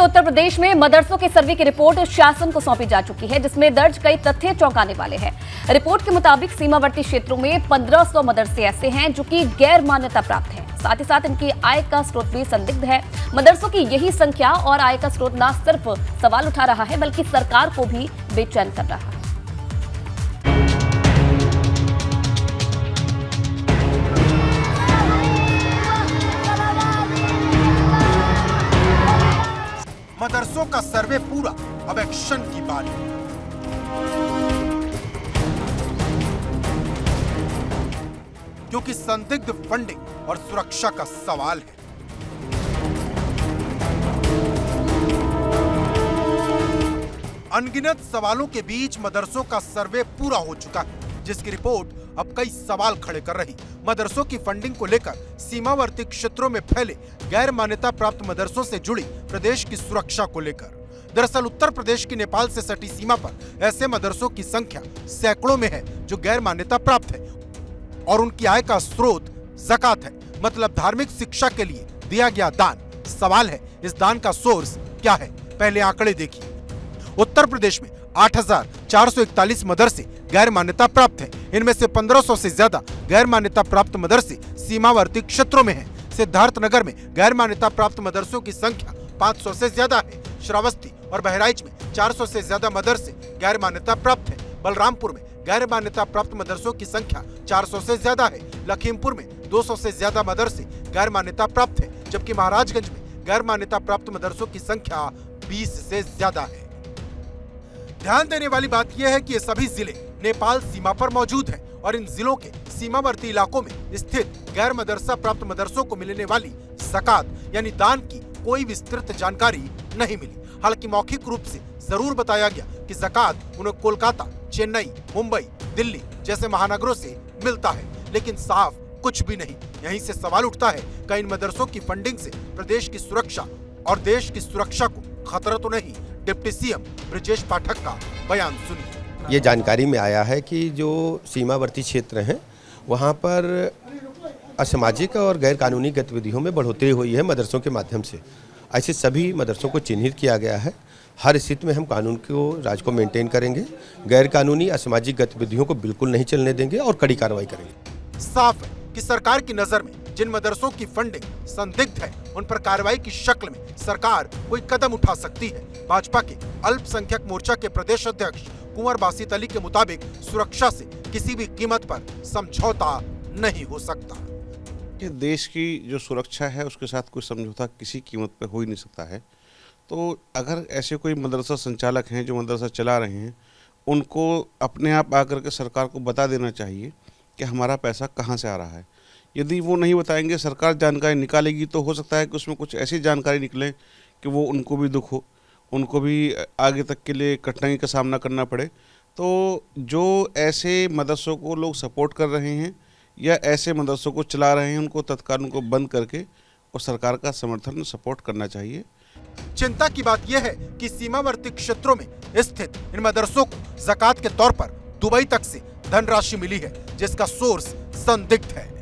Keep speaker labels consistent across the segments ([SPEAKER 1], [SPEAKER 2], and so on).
[SPEAKER 1] तो उत्तर प्रदेश में मदरसों के सर्वे की रिपोर्ट शासन को सौंपी जा चुकी है, जिसमें दर्ज कई तथ्य चौंकाने वाले हैं। रिपोर्ट के मुताबिक सीमावर्ती क्षेत्रों में 1500 मदरसे ऐसे हैं जो कि गैर मान्यता प्राप्त हैं। साथ ही साथ इनकी आय का स्रोत भी संदिग्ध है। मदरसों की यही संख्या और आय का स्रोत न सिर्फ सवाल उठा रहा है, बल्कि सरकार को भी बेचैन कर रहा है।
[SPEAKER 2] मदरसों का सर्वे पूरा, अब एक्शन की बारी। क्योंकि संदिग्ध फंडिंग और सुरक्षा का सवाल है। अनगिनत सवालों के बीच मदरसों का सर्वे पूरा हो चुका है, जिसकी रिपोर्ट अब कई सवाल खड़े कर रही। मदरसों की फंडिंग को लेकर सीमावर्ती क्षेत्रों में फैले गैर मान्यता प्राप्त मदरसों से जुड़ी प्रदेश की सुरक्षा को लेकर। दरअसल उत्तर प्रदेश की नेपाल से सटी सीमा पर ऐसे मदरसों की संख्या सैकड़ों में है जो गैर मान्यता प्राप्त है और उनकी आय का स्रोत ज़कात है, मतलब धार्मिक शिक्षा के लिए दिया गया दान। सवाल है, इस दान का सोर्स क्या है? पहले आंकड़े देखिए। उत्तर प्रदेश में 8441 मदरसे गैर मान्यता प्राप्त हैं। इनमें से 1500 से ज्यादा गैर मान्यता प्राप्त मदरसे सीमावर्ती क्षेत्रों में हैं। सिद्धार्थनगर में गैर मान्यता प्राप्त मदरसों की संख्या 500 से ज्यादा है। श्रावस्ती और बहराइच में 400 से ज्यादा मदरसे गैर मान्यता प्राप्त हैं। बलरामपुर में गैर मान्यता प्राप्त मदरसों की संख्या 400 से ज्यादा है। लखीमपुर में 200 से ज्यादा मदरसे गैर मान्यता प्राप्त है, जबकि महाराजगंज में गैर मान्यता प्राप्त मदरसों की संख्या 20 से ज्यादा है। ध्यान देने वाली बात यह है कि ये सभी जिले नेपाल सीमा पर मौजूद हैं और इन जिलों के सीमावर्ती इलाकों में स्थित गैर मदरसा प्राप्त मदरसों को मिलने वाली ज़कात यानी दान की कोई विस्तृत जानकारी नहीं मिली। हालांकि मौखिक रूप से जरूर बताया गया कि ज़कात उन्हें कोलकाता, चेन्नई, मुंबई, दिल्ली जैसे महानगरों से मिलता है, लेकिन साफ कुछ भी नहीं। यहीं से सवाल उठता है, क्या इन मदरसों की फंडिंग से प्रदेश की सुरक्षा और देश की सुरक्षा को खतरा तो नहीं? डिप्टी सीएम ब्रजेश पाठक का बयान सुनिए।
[SPEAKER 3] ये जानकारी में आया है कि जो सीमावर्ती क्षेत्र हैं वहाँ पर असामाजिक और गैर कानूनी गतिविधियों में बढ़ोतरी हुई है मदरसों के माध्यम से। ऐसे सभी मदरसों को चिन्हित किया गया है। हर स्थिति में हम कानून को, राज को मेंटेन करेंगे। गैर कानूनी असामाजिक गतिविधियों को बिल्कुल नहीं चलने देंगे और कड़ी कार्रवाई करेंगे।
[SPEAKER 2] साफ है कि सरकार की नजर में जिन मदरसों की फंडिंग संदिग्ध है, उन पर कार्रवाई की शक्ल में सरकार कोई कदम उठा सकती है। भाजपा के अल्पसंख्यक मोर्चा के प्रदेश अध्यक्ष कुंवर बासित अली के मुताबिक सुरक्षा से किसी भी कीमत पर समझौता नहीं हो सकता।
[SPEAKER 4] कि देश की जो सुरक्षा है उसके साथ कोई समझौता किसी कीमत पर हो ही नहीं सकता है। तो अगर ऐसे कोई मदरसा संचालक हैं जो मदरसा चला रहे हैं, उनको अपने आप आकर के सरकार को बता देना चाहिए कि हमारा पैसा कहाँ से आ रहा है। यदि वो नहीं बताएंगे, सरकार जानकारी निकालेगी, तो हो सकता है कि उसमें कुछ ऐसी जानकारी निकले कि वो उनको भी दुख हो, उनको भी आगे तक के लिए कठिनाई का सामना करना पड़े। तो जो ऐसे मदरसों को लोग सपोर्ट कर रहे हैं या ऐसे मदरसों को चला रहे हैं, उनको तत्काल उनको बंद करके और सरकार का समर्थन सपोर्ट करना चाहिए।
[SPEAKER 2] चिंता की बात यह है कि सीमावर्ती क्षेत्रों में स्थित इन मदरसों को ज़कात के तौर पर दुबई तक से धनराशि मिली है, जिसका सोर्स संदिग्ध है।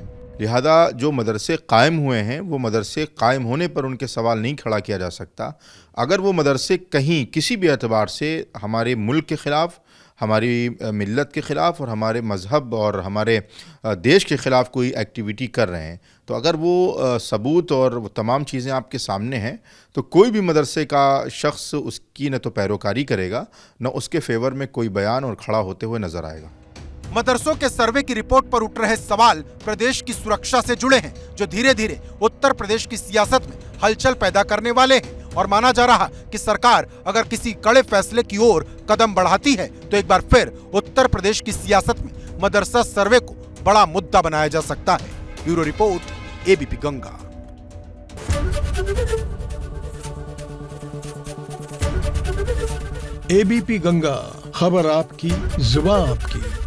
[SPEAKER 5] लिहाजा जो मदरसे कायम हुए हैं वो मदरसे कायम होने पर उनके सवाल नहीं खड़ा किया जा सकता। अगर वो मदरसे कहीं किसी भी एतबार से हमारे मुल्क के ख़िलाफ़, हमारी मिल्लत के ख़िलाफ़ और हमारे मज़हब और हमारे देश के ख़िलाफ़ कोई एक्टिविटी कर रहे हैं, तो अगर वो सबूत और वो तमाम चीज़ें आपके सामने हैं, तो कोई भी मदरसे का शख्स उसकी न तो पैरोकारी करेगा, न उसके फेवर में कोई बयान और खड़ा होते हुए नज़र आएगा।
[SPEAKER 2] मदरसों के सर्वे की रिपोर्ट पर उठ रहे सवाल प्रदेश की सुरक्षा से जुड़े हैं, जो धीरे धीरे उत्तर प्रदेश की सियासत में हलचल पैदा करने वाले हैं। और माना जा रहा कि सरकार अगर किसी कड़े फैसले की ओर कदम बढ़ाती है, तो एक बार फिर उत्तर प्रदेश की सियासत में मदरसा सर्वे को बड़ा मुद्दा बनाया जा सकता है। Bureau report, ABP Ganga.
[SPEAKER 6] ABP Ganga, खबर आपकी, जुबान आपकी।